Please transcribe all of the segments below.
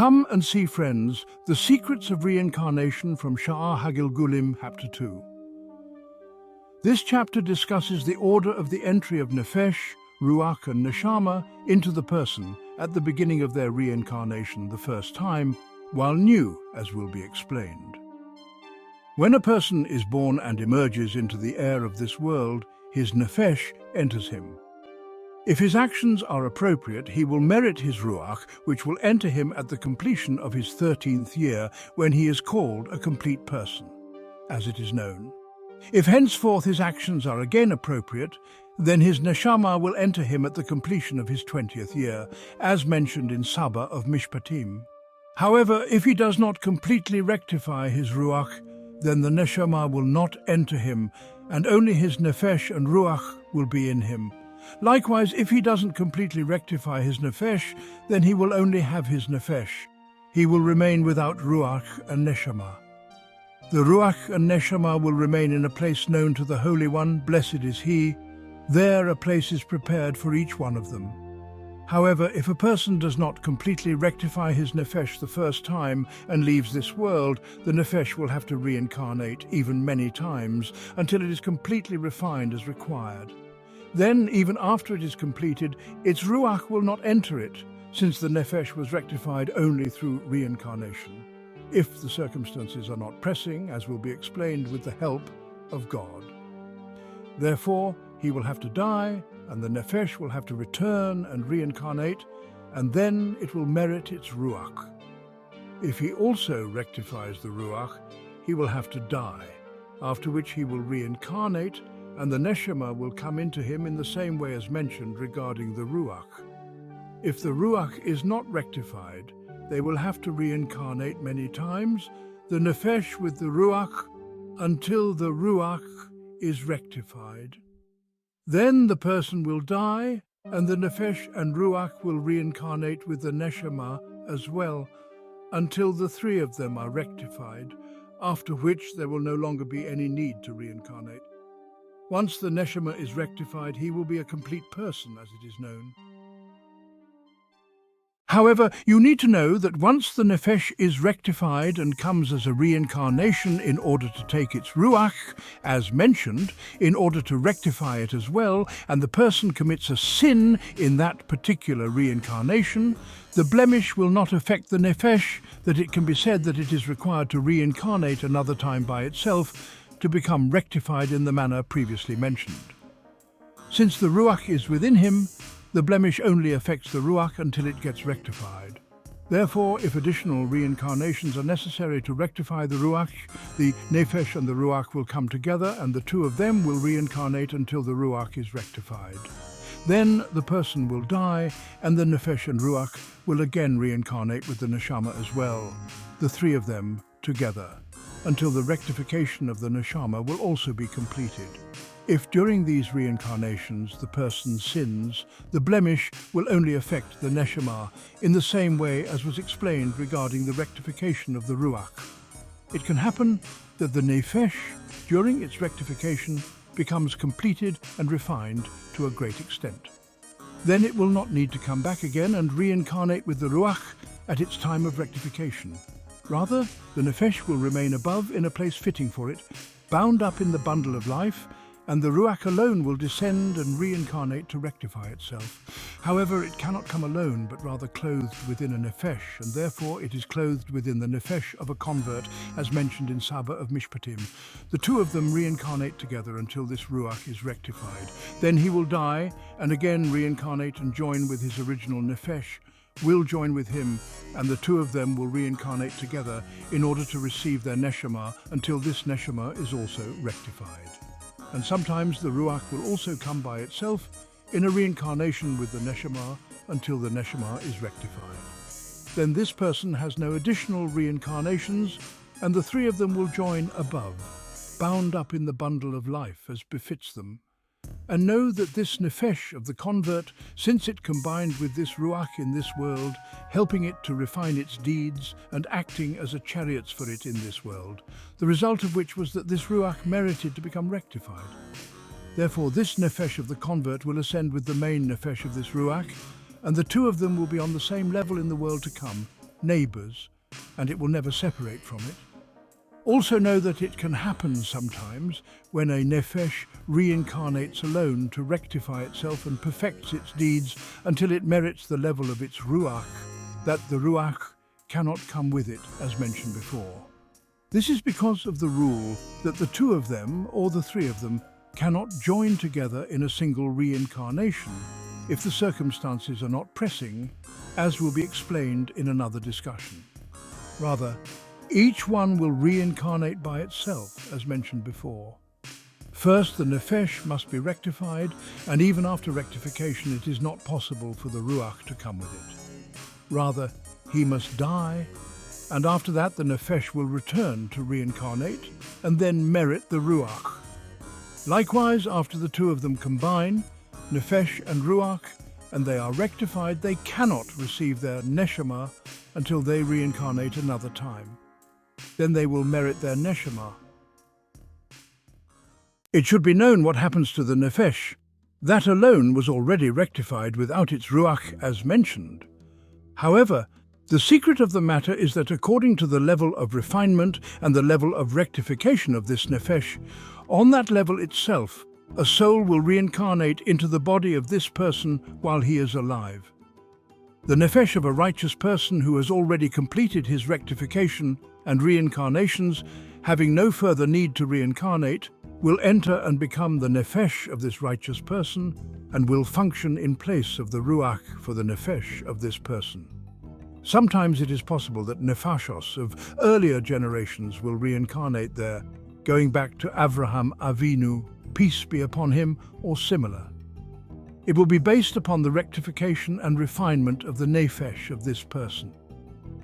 Come and see, friends, the secrets of reincarnation from Sha'ar HaGilgulim, Chapter 2. This chapter discusses the order of the entry of nefesh, ruach and neshama into the person at the beginning of their reincarnation the first time, while new, as will be explained. When a person is born and emerges into the air of this world, his nefesh enters him. If his actions are appropriate, he will merit his ruach, which will enter him at the completion of his 13th year, when he is called a complete person, as it is known. If henceforth his actions are again appropriate, then his neshama will enter him at the completion of his 20th year, as mentioned in Saba of Mishpatim. However, if he does not completely rectify his ruach, then the neshama will not enter him, and only his nefesh and ruach will be in him. Likewise, if he doesn't completely rectify his nefesh, then he will only have his nefesh. He will remain without ruach and neshama. The ruach and neshama will remain in a place known to the Holy One, blessed is He. There a place is prepared for each one of them. However, if a person does not completely rectify his nefesh the first time and leaves this world, the nefesh will have to reincarnate, even many times, until it is completely refined as required. Then, even after it is completed, its ruach will not enter it, since the nefesh was rectified only through reincarnation, if the circumstances are not pressing, as will be explained with the help of God. Therefore, he will have to die, and the nefesh will have to return and reincarnate, and then it will merit its ruach. If he also rectifies the ruach, he will have to die, after which he will reincarnate, and the neshama will come into him in the same way as mentioned regarding the ruach. If the ruach is not rectified, they will have to reincarnate many times, the nefesh with the ruach, until the ruach is rectified. Then the person will die, and the nefesh and ruach will reincarnate with the neshama as well, until the three of them are rectified, after which there will no longer be any need to reincarnate. Once the neshama is rectified, he will be a complete person, as it is known. However, you need to know that once the nefesh is rectified and comes as a reincarnation in order to take its ruach, as mentioned, in order to rectify it as well, and the person commits a sin in that particular reincarnation, the blemish will not affect the nefesh, that it can be said that it is required to reincarnate another time by itself to become rectified in the manner previously mentioned. Since the ruach is within him, the blemish only affects the ruach until it gets rectified. Therefore, if additional reincarnations are necessary to rectify the ruach, the nefesh and the ruach will come together, and the two of them will reincarnate until the ruach is rectified. Then the person will die, and the nefesh and ruach will again reincarnate with the neshama as well, the three of them together, until the rectification of the neshama will also be completed. If during these reincarnations the person sins, the blemish will only affect the neshama in the same way as was explained regarding the rectification of the ruach. It can happen that the nefesh, during its rectification, becomes completed and refined to a great extent. Then it will not need to come back again and reincarnate with the ruach at its time of rectification. Rather, the nefesh will remain above in a place fitting for it, bound up in the bundle of life, and the ruach alone will descend and reincarnate to rectify itself. However, it cannot come alone, but rather clothed within a nefesh, and therefore it is clothed within the nefesh of a convert, as mentioned in Saba of Mishpatim. The two of them reincarnate together until this ruach is rectified. Then he will die, and again reincarnate and join with his original nefesh, will join with him, and the two of them will reincarnate together in order to receive their neshama until this neshama is also rectified. And sometimes the ruach will also come by itself in a reincarnation with the neshama until the neshama is rectified. Then this person has no additional reincarnations, and the three of them will join above, bound up in the bundle of life as befits them. And know that this nefesh of the convert, since it combined with this ruach in this world, helping it to refine its deeds and acting as a chariots for it in this world, the result of which was that this ruach merited to become rectified. Therefore this nefesh of the convert will ascend with the main nefesh of this ruach, and the two of them will be on the same level in the world to come, neighbors, and it will never separate from it. Also know that it can happen sometimes when a nefesh reincarnates alone to rectify itself and perfects its deeds until it merits the level of its ruach, that the ruach cannot come with it, as mentioned before. This is because of the rule that the two of them, or the three of them, cannot join together in a single reincarnation if the circumstances are not pressing, as will be explained in another discussion. Rather, each one will reincarnate by itself, as mentioned before. First, the nefesh must be rectified, and even after rectification it is not possible for the ruach to come with it. Rather, he must die, and after that the nefesh will return to reincarnate and then merit the ruach. Likewise, after the two of them combine, nefesh and ruach, and they are rectified, they cannot receive their neshama until they reincarnate another time. Then they will merit their neshama. It should be known what happens to the nefesh. That alone was already rectified without its ruach, as mentioned. However, the secret of the matter is that according to the level of refinement and the level of rectification of this nefesh, on that level itself, a soul will reincarnate into the body of this person while he is alive. The nefesh of a righteous person who has already completed his rectification and reincarnations, having no further need to reincarnate, will enter and become the nefesh of this righteous person and will function in place of the ruach for the nefesh of this person. Sometimes it is possible that nefashos of earlier generations will reincarnate there, going back to Avraham Avinu, peace be upon him, or similar. It will be based upon the rectification and refinement of the nefesh of this person.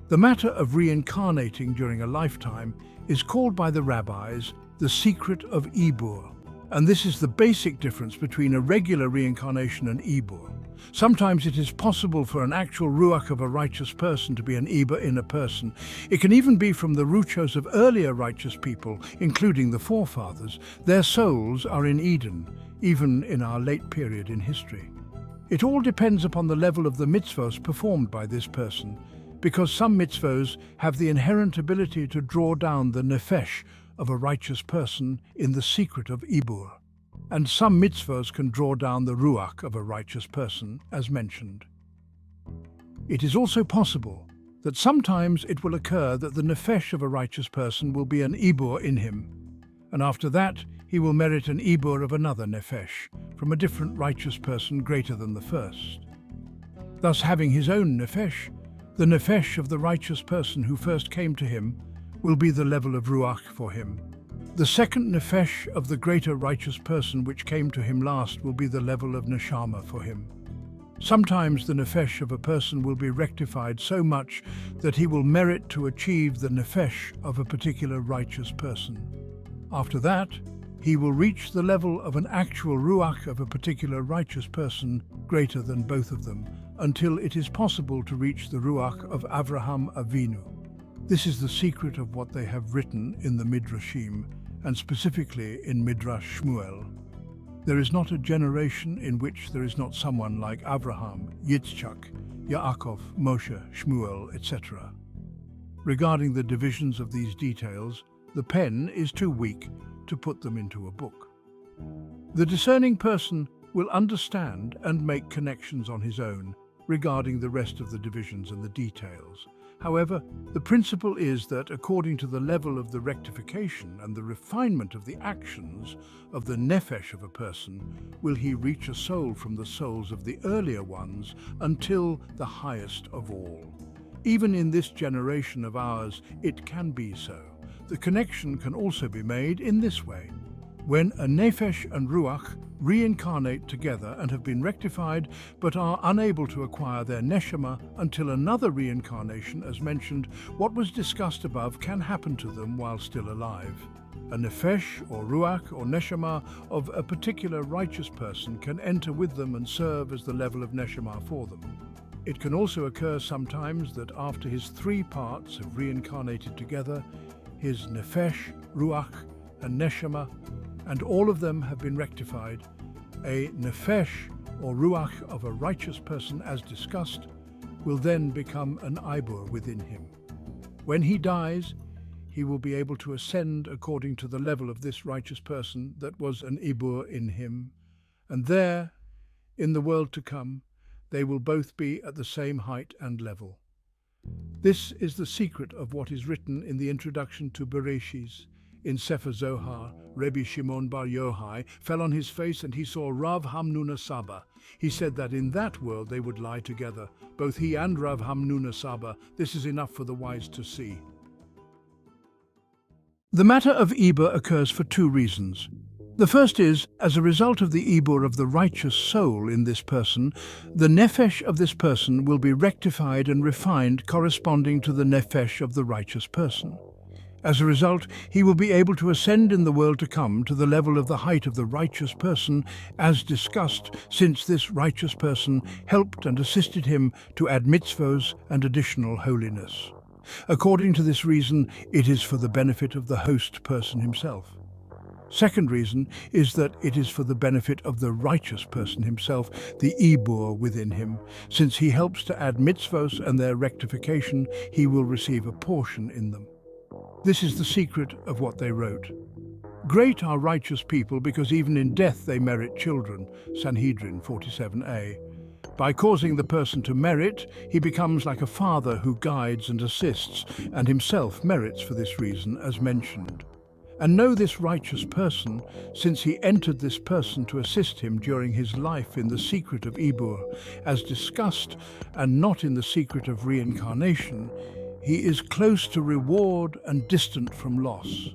The matter of reincarnating during a lifetime is called by the rabbis the secret of Ibur, and this is the basic difference between a regular reincarnation and Ibur. Sometimes it is possible for an actual ruach of a righteous person to be an Ibur in a person. It can even be from the ruchos of earlier righteous people, including the forefathers. Their souls are in Eden, even in our late period in history. It all depends upon the level of the mitzvos performed by this person, because some mitzvos have the inherent ability to draw down the nefesh of a righteous person in the secret of Ibur, and some mitzvahs can draw down the ruach of a righteous person, as mentioned. It is also possible that sometimes it will occur that the nefesh of a righteous person will be an Ibur in him, and after that he will merit an Ibur of another nefesh, from a different righteous person greater than the first. Thus, having his own nefesh, the nefesh of the righteous person who first came to him will be the level of ruach for him. The second nefesh of the greater righteous person which came to him last will be the level of neshama for him. Sometimes the nefesh of a person will be rectified so much that he will merit to achieve the nefesh of a particular righteous person. After that, he will reach the level of an actual ruach of a particular righteous person greater than both of them, until it is possible to reach the ruach of Avraham Avinu. This is the secret of what they have written in the Midrashim, and specifically in Midrash Shmuel. There is not a generation in which there is not someone like Avraham, Yitzchak, Yaakov, Moshe, Shmuel, etc. Regarding the divisions of these details, the pen is too weak to put them into a book. The discerning person will understand and make connections on his own regarding the rest of the divisions and the details. However, the principle is that according to the level of the rectification and the refinement of the actions of the nefesh of a person, will he reach a soul from the souls of the earlier ones until the highest of all. Even in this generation of ours, it can be so. The connection can also be made in this way. When a nefesh and ruach reincarnate together and have been rectified but are unable to acquire their neshama until another reincarnation, as mentioned, what was discussed above can happen to them while still alive. A nefesh or ruach or neshama of a particular righteous person can enter with them and serve as the level of neshama for them. It can also occur sometimes that after his three parts have reincarnated together, his nefesh, ruach and neshama, and all of them have been rectified, a nefesh or ruach of a righteous person as discussed, will then become an Ibur within him. When he dies, he will be able to ascend according to the level of this righteous person that was an Ibur in him, and there, in the world to come, they will both be at the same height and level. This is the secret of what is written in the introduction to Bereshis. In Sefer Zohar, Rebbe Shimon Bar Yochai fell on his face and he saw Rav Hamnuna Saba. He said that in that world they would lie together, both he and Rav Hamnuna Saba. This is enough for the wise to see. The matter of Ibur occurs for two reasons. The first is, as a result of the Ibur of the righteous soul in this person, the nefesh of this person will be rectified and refined corresponding to the nefesh of the righteous person. As a result, he will be able to ascend in the world to come to the level of the height of the righteous person, as discussed, since this righteous person helped and assisted him to add mitzvos and additional holiness. According to this reason, it is for the benefit of the host person himself. Second reason is that it is for the benefit of the righteous person himself, the Ibur within him. Since he helps to add mitzvos and their rectification, he will receive a portion in them. This is the secret of what they wrote. Great are righteous people because even in death they merit children. Sanhedrin 47a. By causing the person to merit, he becomes like a father who guides and assists, and himself merits for this reason, as mentioned. And know this righteous person, since he entered this person to assist him during his life in the secret of Ibur, as discussed, and not in the secret of reincarnation, he is close to reward and distant from loss.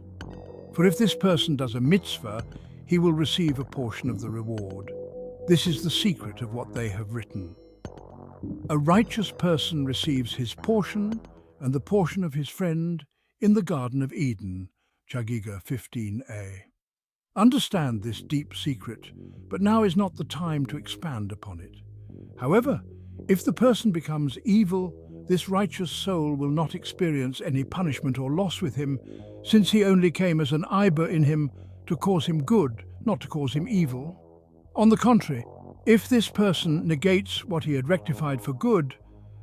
For if this person does a mitzvah, he will receive a portion of the reward. This is the secret of what they have written. A righteous person receives his portion and the portion of his friend in the Garden of Eden, Chagiga 15a. Understand this deep secret, but now is not the time to expand upon it. However, if the person becomes evil, this righteous soul will not experience any punishment or loss with him, since he only came as an Ibur in him to cause him good, not to cause him evil. On the contrary, if this person negates what he had rectified for good,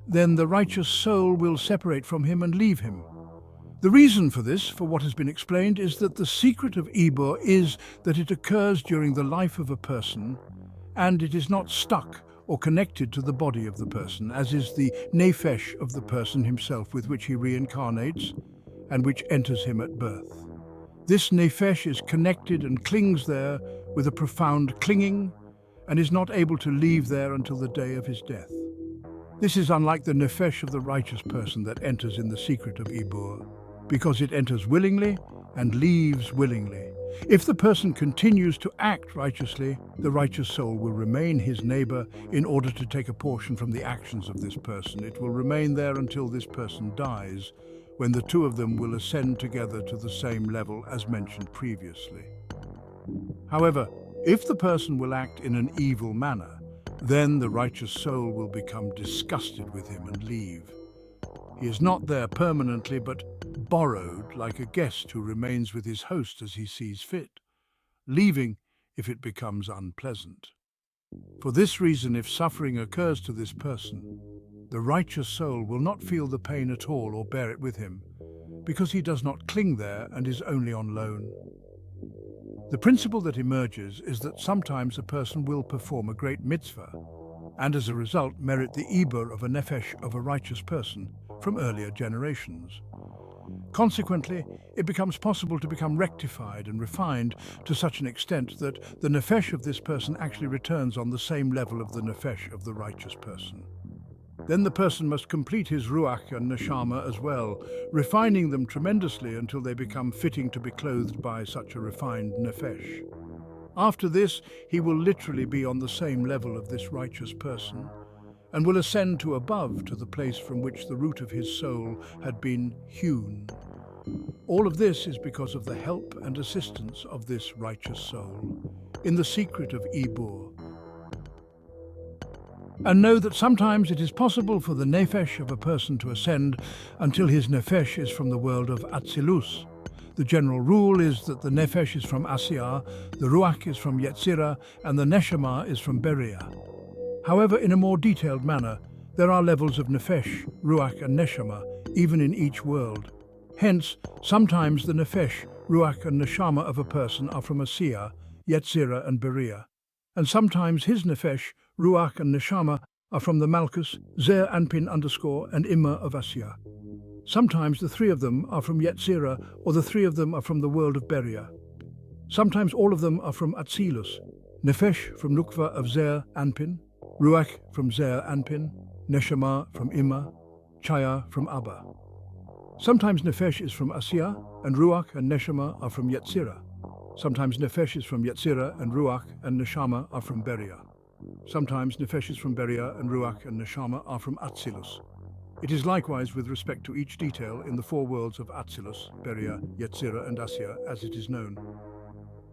then the righteous soul will separate from him and leave him. The reason for this, for what has been explained, is that the secret of Ibur is that it occurs during the life of a person, and it is not stuck or connected to the body of the person, as is the nefesh of the person himself with which he reincarnates and which enters him at birth. This nefesh is connected and clings there with a profound clinging and is not able to leave there until the day of his death. This is unlike the nefesh of the righteous person that enters in the secret of Ibur, because it enters willingly and leaves willingly. If the person continues to act righteously, the righteous soul will remain his neighbor in order to take a portion from the actions of this person. It will remain there until this person dies, when the two of them will ascend together to the same level as mentioned previously. However, if the person will act in an evil manner, then the righteous soul will become disgusted with him and leave. He is not there permanently, but borrowed like a guest who remains with his host as he sees fit, leaving if it becomes unpleasant. For this reason, if suffering occurs to this person, the righteous soul will not feel the pain at all or bear it with him, because he does not cling there and is only on loan. The principle that emerges is that sometimes a person will perform a great mitzvah, and as a result merit the Ibur of a nefesh of a righteous person from earlier generations. Consequently, it becomes possible to become rectified and refined to such an extent that the nefesh of this person actually returns on the same level of the nefesh of the righteous person. Then the person must complete his ruach and neshama as well, refining them tremendously until they become fitting to be clothed by such a refined nefesh. After this, he will literally be on the same level of this righteous person, and will ascend to above to the place from which the root of his soul had been hewn. All of this is because of the help and assistance of this righteous soul in the secret of Ibur. And know that sometimes it is possible for the nefesh of a person to ascend until his nefesh is from the world of Atzilus. The general rule is that the nefesh is from Asiyah, the ruach is from Yetzirah, and the neshama is from Beriah. However, in a more detailed manner, There are levels of nefesh, ruach and neshama, even in each world. Hence, sometimes the nefesh, ruach and neshama of a person are from Asiya, Yetzirah and Beria, and sometimes his nefesh, ruach and neshama are from the Malchus, Zer Anpin _ and Imma of Asiya. Sometimes the three of them are from Yetzirah, or the three of them are from the world of Beria. Sometimes all of them are from Atzilus, nefesh from Nukva of Zer Anpin, ruach from Zer Anpin, neshama from Imma, chaya from Abba. Sometimes nefesh is from Asiya, and ruach and neshama are from Yetzirah. Sometimes nefesh is from Yetzirah, and ruach and neshama are from Beria. Sometimes nefesh is from Beria, and ruach and neshama are from Atzilus. It is likewise with respect to each detail in the four worlds of Atzilus, Beria, Yetzirah and Asiya, as it is known.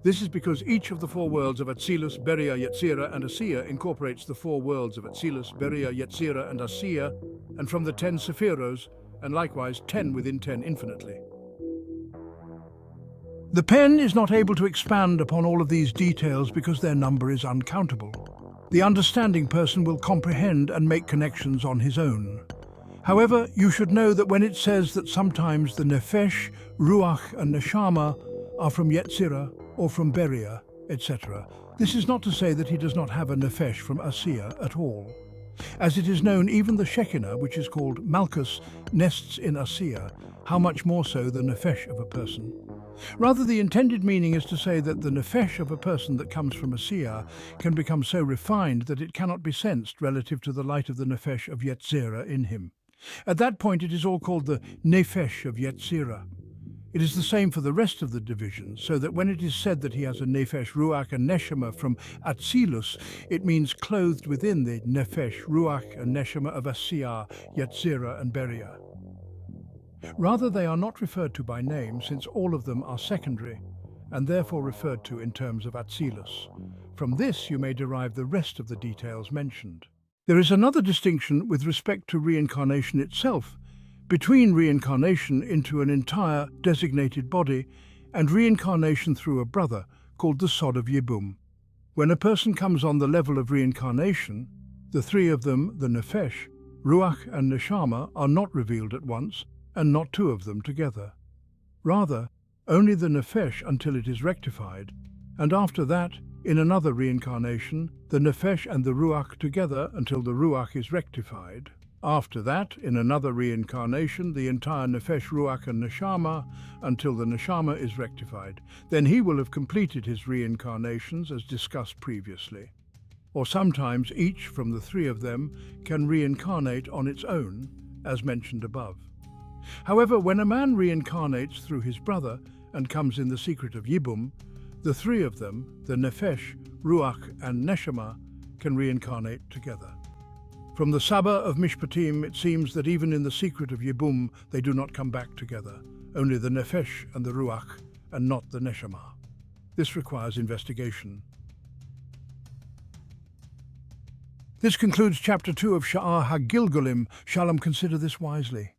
This is because each of the four worlds of Atzilus, Beria, Yetzirah and Asiya incorporates the four worlds of Atzilus, Beria, Yetzirah and Asiya, and from the 10 Sephiros, and likewise 10 within 10 infinitely. The pen is not able to expand upon all of these details because their number is uncountable. The understanding person will comprehend and make connections on his own. However, you should know that when it says that sometimes the nefesh, ruach and neshama are from Yetzirah or from Beria, etc., this is not to say that he does not have a nefesh from Asiya at all. As it is known, even the Shekinah, which is called Malchus, nests in Asiya, how much more so the nefesh of a person. Rather, the intended meaning is to say that the nefesh of a person that comes from Asiya can become so refined that it cannot be sensed relative to the light of the nefesh of Yetzirah in him. At that point it is all called the nefesh of Yetzirah. It is the same for the rest of the divisions, so that when it is said that he has a nefesh, ruach and neshama from Atzilus, it means clothed within the nefesh, ruach and neshama of Asiya, Yetzirah and Beria. Rather, they are not referred to by name, since all of them are secondary, and therefore referred to in terms of Atzilus. From this you may derive the rest of the details mentioned. There is another distinction with respect to reincarnation itself, between reincarnation into an entire designated body and reincarnation through a brother, called the sod of Yibum. When a person comes on the level of reincarnation, the three of them, the nefesh, ruach and neshama, are not revealed at once, and not two of them together. Rather, only the nefesh until it is rectified, and after that, in another reincarnation, the nefesh and the ruach together until the ruach is rectified. After that, in another reincarnation, the entire nefesh, ruach and neshama until the neshama is rectified. Then he will have completed his reincarnations as discussed previously. Or sometimes each from the three of them can reincarnate on its own, as mentioned above. However, when a man reincarnates through his brother and comes in the secret of Yibum, the three of them, the nefesh, ruach and neshama, can reincarnate together. From the Saba of Mishpatim, it seems that even in the secret of Yibum, they do not come back together, only the nefesh and the ruach, and not the neshama. This requires investigation. This concludes Chapter 2 of Sha'ar HaGilgulim. Shalom, consider this wisely.